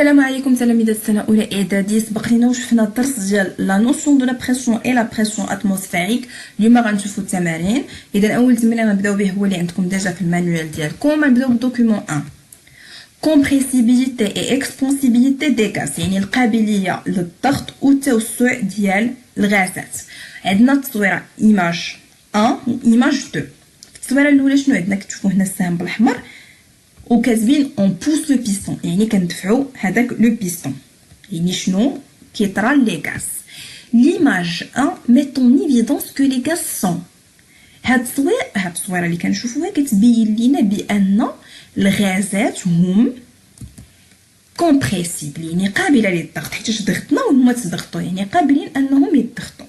السلام عليكم تلاميذ السنه الاولى اعدادي. سبق لينا وشفنا الدرس ديال لا نوسيون دو لا بريسيون اي لا بريسيون اتموسفيريك. اليوم غنشوفوا التمارين. اذا اول تمرين غنبداو به هو اللي عندكم ديجا في المانيوال ديالكم. غنبداو بالدوكيومون 1 كومبريسيبيليتي اي اكسبانسيبيليتي دي غاز، يعني القابليه للضغط والتوسع ديال الغازات. عندنا التصويره ايماج 1 وايماج 2. التصويره الاولى شنو عندنا؟ كتشوفوا هنا السهم بالاحمر وكاتبين اون بوس لو بيستون، يعني كندفعوا هذاك لو بيستون. يعني شنو كيطرى لي غاز. ليماج 1 ميت اون ايفيدونس كو لي غاز سون. هاد التصويره اللي كنشوفوها كتبين لينا بان الغازات هم كومبريسيبل، يعني قابله للضغط، حيت ضغطنا وهما تضغطوا، يعني قابلين انهم يضغطوا.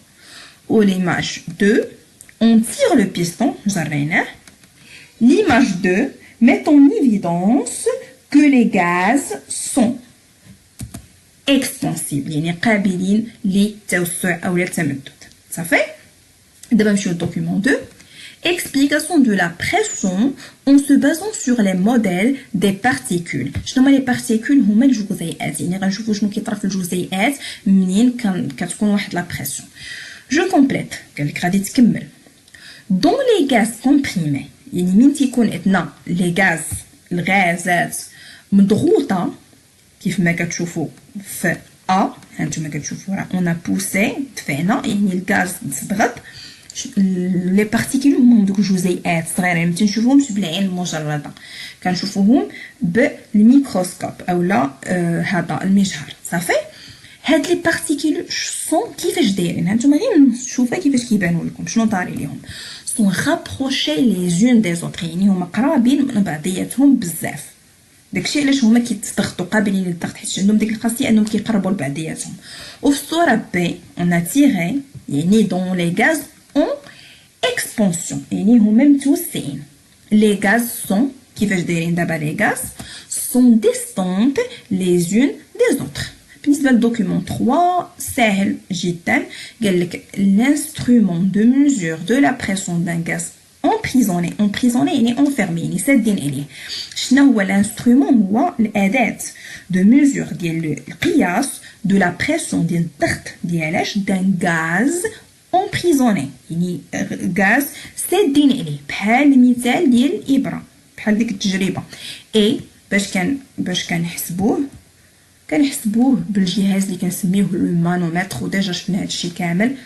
و ليماج 2 اون تير لو بيستون، جريناه. ليماج 2 met en évidence que les gaz sont expansibles، يعني قابلين للتوسع أو للتمدد. صافي. دابا نمشيو للدوكيومون 2. Explication de la pression en se basant sur les modèles des particules. شنو هما les particules؟ هما الجزيئات، يعني غنشوفوا شنو كيطرا في الجزيئات منين كتكون واحد لا بريسيون. جو كومبليت، قال لك غادي تكمل. Dans les gaz comprimés، يعني من تيكون عندنا لي غاز الغازات مضغوطه كيف ما كتشوفوا في ا، هانتوما كتشوفوا راه اون بوسي دفعنا، يعني الغاز تضغط. لي بارتيكول هما دوك الجزيئات صغيرين ما تنشوفوهمش بالعين المجرده، كنشوفوهم بالميكروسكوب اولا هذا المجهر. صافي. هاد لي بارتيكول سون كيفاش دايرين؟ هانتوما غير نشوفها كيفاش كيبانوا لكم شنو طاري ليهم. sont rapprochés les unes des autres، يعني هما قرابين من بعضياتهم بزاف. داكشي علاش هما كيتضغطوا قابلين للضغط، حيت عندهم ديك الخاصيه انهم كيقربوا لبعضياتهم. وفي الصوره بي اون تيغي، يعني دون لي غاز اون اكسبانسيون، يعني هما متوسعين. لي غاز سون كيفاش دايرين دابا لي غاز سون ديستانت لي زون دي زوتر. بالنسبه للدوكيومون 3 ساهل جدا، قال لك l'instrument de mesure de la pression d'un gaz emprisonné يعني enfermé، يعني سادين عليه. شنو هو الانسترومون؟ هو الاداه دو ميزور ديال القياس دو لا بريسيون ديال الضغط ديالاش دان غاز emprisonné، يعني غاز سادين عليه، بحال المثال ديال الابره، بحال ديك التجربه. اي باش كنحسبوه بالجهاز اللي كنسميوه المانومتر، وديجا شفنا هادشي كامل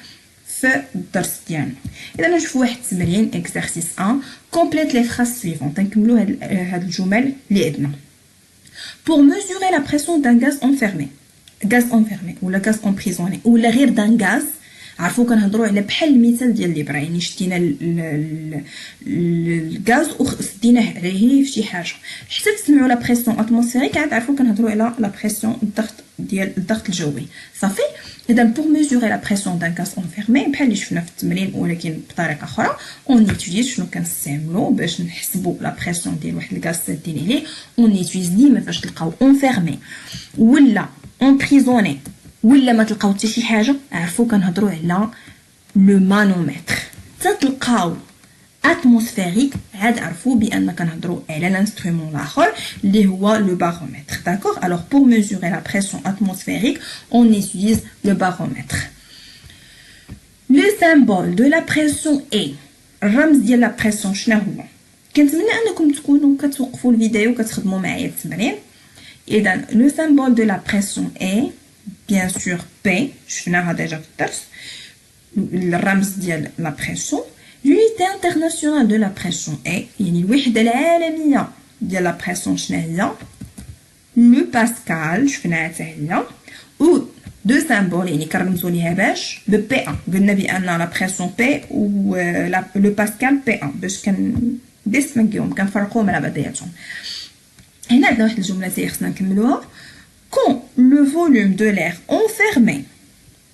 في الدرس ديالنا. اذا نشوفوا واحد التمرين اكزرسيس 1 كومبليت لي فراز سويفونت. نكملوا هاد الجمل اللي عندنا. pour mesurer la pression d'un gaz enfermé ولا gaz emprisonné ولا غير d'un gaz. عرفوا كنهضروا على بحال المثال ديال الابره، يعني شدينا الغاز وسديناه عليه في شي حاجه حتى تسمعوا لا بريسيون اتموسفيريك، عاد عرفوا كنهضروا على لا بريسيون الضغط ديال الضغط الجوي. صافي. اذا بور ميزوري لا بريسيون دان غاز انفيرمي بحال اللي شفنا في التمرين ولكن بطريقه اخرى، اون يوتيليز شنو كنستعملوا باش نحسبوا لا بريسيون ديال واحد الغاز سادين عليه. اون يوتيليز ديما فاش تلقاو انفيرمي ولا امبريزوني ولا ما تلقاو حتى شي حاجه، عرفوا كنهضروا على لو مانومتر. تلقاو اتموسفيريك عاد عرفوا بان كنهضروا على الانسترومون الاخر اللي هو لو بارومتر. داكوغ. alors pour mesurer la pression atmosphérique on utilise le baromètre. le symbole de la pression est الرمز ديال لا بريسيون شنو هو؟ كنتمنى انكم تكونوا كتوقفوا الفيديو وكتخدموا معايا التمرين. اذا لو symbole de la pression est bien sûr P، شفناها ديجا في الدرس، الرمز ديال لا بريسيون. l'unité internationale de la pression est، يعني الوحده العالميه ديال لا بريسيون شنو هي؟ لو باسكال، شفناها حتى هي. و دو سامبول يعني كنرمزوا ليها باش ب بي 1. قلنا بان لا بريسيون بي و لو باسكال بي 1 باش كنديسمنكيهم كنفرقوهم على بعضياتهم. هنا عندنا واحد الجمله اللي خصنا نكملوها. quand le volume de l'air enfermé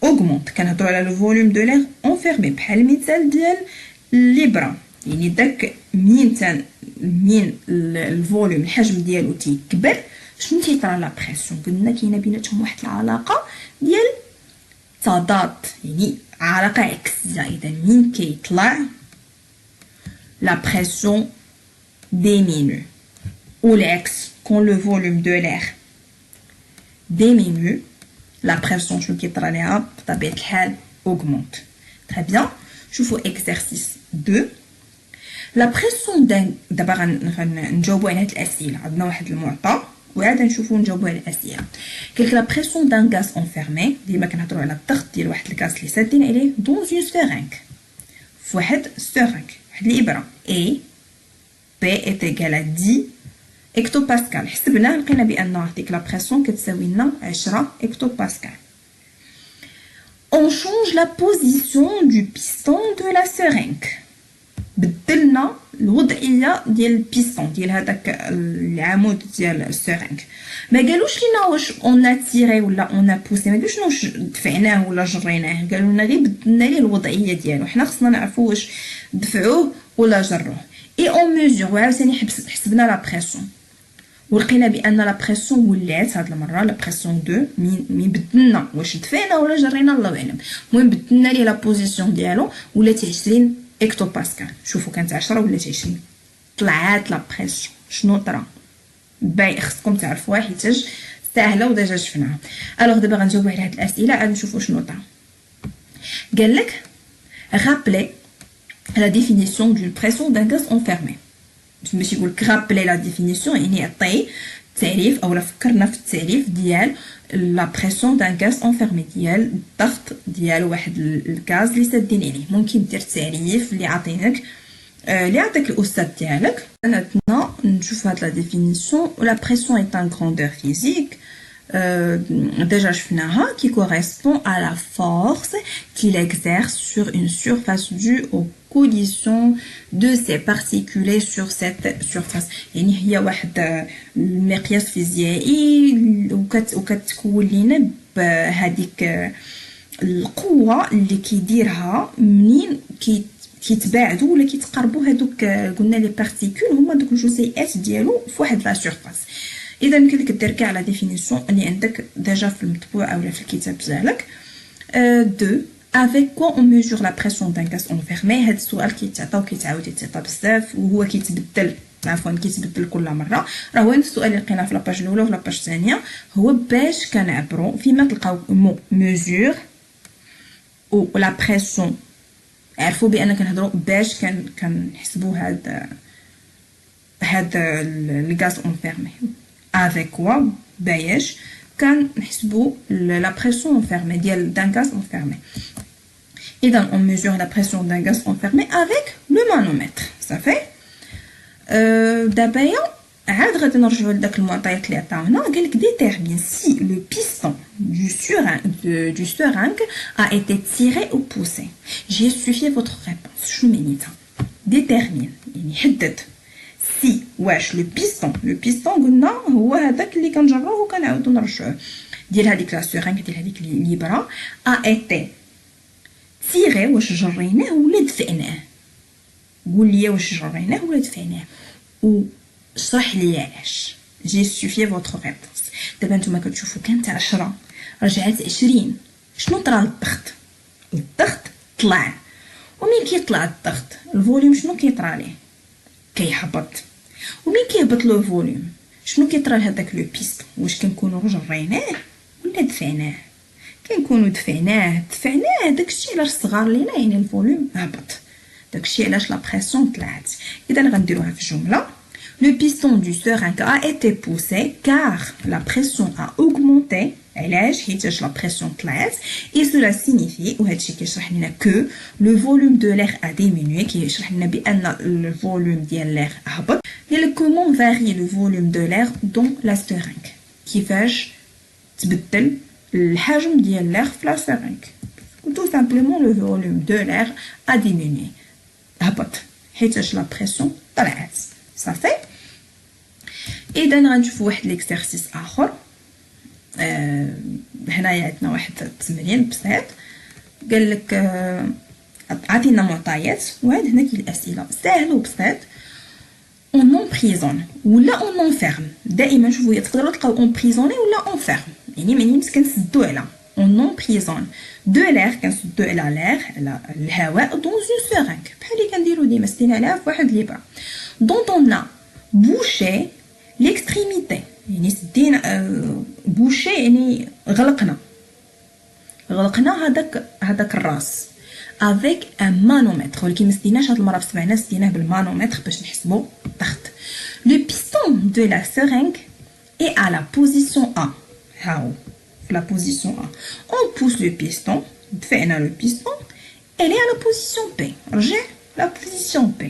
augmente، كنهضروا على le volume de l'air enfermé بحال المثال ديال الابره، يعني داك من الفوليوم الحجم ديالو تيكبر شنو تيطرا لا بريسيون؟ قلنا كاينه بيناتهم واحد العلاقه ديال تضاد، يعني علاقه عكسيه. اذا من كيطلع لا بريسيون diminue، والعكس quand le volume de l'air diminue, la pression شنو كيطرى ليها بطبيعة الحال augmente. Très bien. شوفوا exercice 2. La pression d'un دابا غنجاوبوا على هاد الأسئلة. عندنا واحد المعطى وعاد نشوفوا نجاوبوا على الأسئلة. قالك la pression d'un gaz enfermé ديما كنهضروا على الضغط ديال واحد الغاز اللي سادين عليه dans une seringue. في واحد seringue واحد الإبرة A P est égal à 10 hectopascal. حسبنا لقينا بأن ديك لا بريسيون كتساوي لنا 10 hectopascal. On change la position du piston de la seringue. بدلنا الوضعيه ديال البيستون ديال هذاك العمود ديال السيرينغ. ما قالوش لينا واش اون تيري ولا اون بوسي، ما قالوش واش دفعناه ولا جريناه، قالوا لنا غير بدلنا ليه الوضعيه ديالو. حنا خصنا نعرفوا واش دفعوه ولا جروه. اي اون ميزور وعاوتاني حسبنا لا بريسيون ولقينا بان لا بريسيون ولات هاد المره لا بريسيون 2 مين بدلنا واش دفعنا ولا جرينا الله اعلم. المهم بدلنا ليه لا بوزيسيون ديالو ولات 20 هكتوباسكال. شوفوا كانت 10 ولات 20. طلعات لا بريسيون شنو طرا باي خصكم تعرفوها حيتاش ساهله وديجا شفناها. الوغ دابا غنجاوبوا على هاد الاسئله عاد نشوفوا شنو طرا. قال لك رابلي la définition d'une pression d'un gaz enfermé. ماشي يقول لك رابلي لا ديفينيسيون يعني عطي التعريف او فكرنا في التعريف ديال لا بريسيون دان غاز انفيرمي ديال الضغط ديال واحد الغاز اللي سادين عليه. ممكن دير التعريف اللي عطيناك اللي عطاك الاستاذ ديالك. maintenant نشوف هاد لا ديفينيسيون. la pression est en grandeur physique déjà شفناها qui correspond à la force qu'il exerce sur une surface due aux collision de ces particules sur cette surface. يعني هي واحد المقياس فيزيائي وكتكون لينا بهذيك القوه اللي كيديرها منين كيتباعدوا ولا كيتقربوا هذوك قلنا لي بارتيكول هما دوك الجزيئات ديالو في واحد لا سورفاس. اذا يمكن لك دير كاع لا ديفينيسيون اللي عندك ديجا في المطبوع اولا في الكتاب ديالك. 2 avec quoi on mesure la pression d'un gaz enfermé. هذا السؤال كيتعطى وكيتعاود يتعطى بزاف وهو كيتبدل كيتبدل كل مره. راه هو السؤال اللي لقيناه في لاباج الاولى وفي لاباج الثانيه هو باش كنعبروا فيما تلقاو mesure و لا بريسيون. عرفوا بان كنهضروا باش كنحسبوا هاد الغاز انفيرمي. avec quoi باش كنحسبوا la pression enfermée ديال d'un gaz enfermé. إذا on mesure la pression d'un gaz enfermé avec le manomètre. صافي. دابا عاد غادي نرجعوا لداك المعطيات اللي عطاونا. قالك détermine si le piston du seringue a été tiré ou poussé. J'ai suffi votre réponse. شنو معنيتها؟ détermine يعني حدد سي واش لو بيستون قلنا هو هذاك اللي كنجروه وكنعاودو نرجعوه ديال هذيك لا سورينغ ديال هذيك الليبره ا ايتي تيغي واش جريناه ولا دفعناه. قول لي واش جريناه ولا دفعناه وشرح لي علاش. جي سوفي فوتر ريبونس. دابا نتوما كتشوفوا كانت 10 رجعت 20. شنو طرا الضغط طلع. ومين كيطلع الضغط الفوليوم شنو كيطرى ليه كيهبط. ومين كيهبط له فوليوم شنو كيطرى لهداك لو بيست. واش كنكونوا جريناه ولا دفعناه. كنكونوا دفعناه داكشي علاش صغار لينا يعني الفوليوم هبط. داكشي علاش لا بريسيون طلعت. اذا غنديروها في الجمله. Le piston du seringue a été poussé car la pression a augmenté. علاش حيتاش لا بريسيون طلعت. et cela signifie وهادشي كيشرح لنا que le volume de l'air a diminué. كيشرح لنا بان الفوليوم ديال l'air هبط. قال comment varie le volume de l'air dans la seringue. كيفاش تبدل الحجم ديال l'air في لا seringue. tout simplement le volume de l'air a diminué. هبط حيتاش لا بريسيون طلعت. صافي. اذا غنشوفوا واحد ليكسيرسيس اخر. هنايا عندنا واحد التمرين بسيط. قال لك عطينا معطيات وعاد هنا كاين الاسئله ساهل وبسيط. اون امبريزون ولا اون انفيرم. دائما شوفوا تقدروا تلقاو امبريزوني ولا انفيرم يعني معنيين كنسدوا على اون امبريزون دو لير كنسدوا على لير على الهواء دون اون سيرينغ بحال اللي كنديروا ديما سدينا عليها في واحد ليبرا. دونت اون بوشي l'extrémité يعني سدينا بوشي يعني غلقنا هذاك الراس avec un manomètre ولكن ما سديناش هاد المره بسمعنا سديناه بالمانومتر باش نحسبوا الضغط. Le piston de la seringue est à la position A. هاو في la position A. On pousse le piston, دفعنا le piston, elle est à la position B. رجع la position B.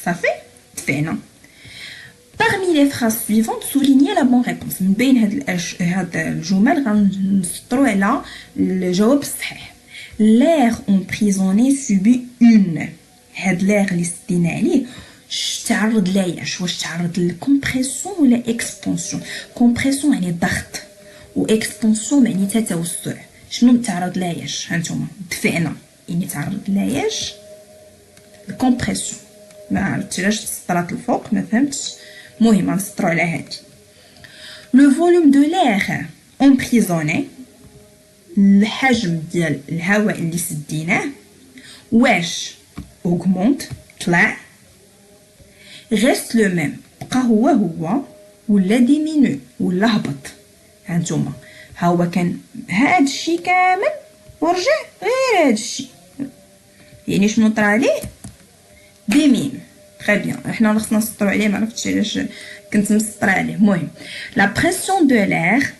Ça fait دفعنا. Parmi les phrases suivantes, soulignez la bonne réponse. من بين هاد الجمل غنسطروا على الجواب الصحيح. L'air emprisonné subit une. هاد l'air اللي سدينا عليه تعرض لياش؟ واش تعرض للكمبرسيون ولا اكسبانسيون؟ كومبرسيون يعني ضغط و اكسبانسيون يعني توسع. شنو تعرض لياش؟ هانتوما دفعنا يعني تعرض لياش الكمبرسيون. ما عرفتش علاش سطرات الفوق، ما فهمتش. المهم غنسطروا على هادي. لو فوليوم دو لير امبريزوني، الحجم ديال الهواء اللي سديناه واش اوغمونت طلع، غيست لو ميم بقى هو ولا ديمينو ولا هبط. هانتوما ها هو كان هادشي كامل ورجع غير هادشي، يعني شنو طرا عليه؟ ديمينو. تري بيان، حنا خصنا نسطرو عليه، ما عرفتش علاش كنت مسطره عليه. المهم لا بريسيون دو لير،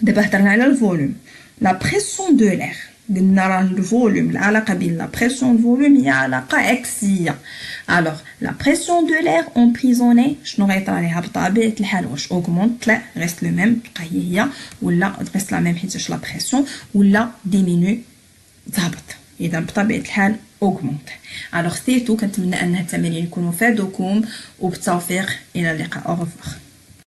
دابا هضرنا على الفوليوم. لا بريسيون دو لير قلنا راه الفوليوم، العلاقه بين لا بريسيون والفوليوم هي علاقه عكسيه. الوغ لا بريسيون دو لير امبريزوني شنو غيطرا عليها بطبيعه الحال؟ واش اوغمونت؟ لا، غيست لو ميم بقى هي، ولا غيست لا ميم حيتاش لا بريسيون، ولا ديمينو تهبط. اذا بطبيعه الحال اوغمونت. الوغ سي تو، كنتمنى ان التمارين يكونوا فادوكم، وبالتوفيق الى اللقاء. او ريفوار.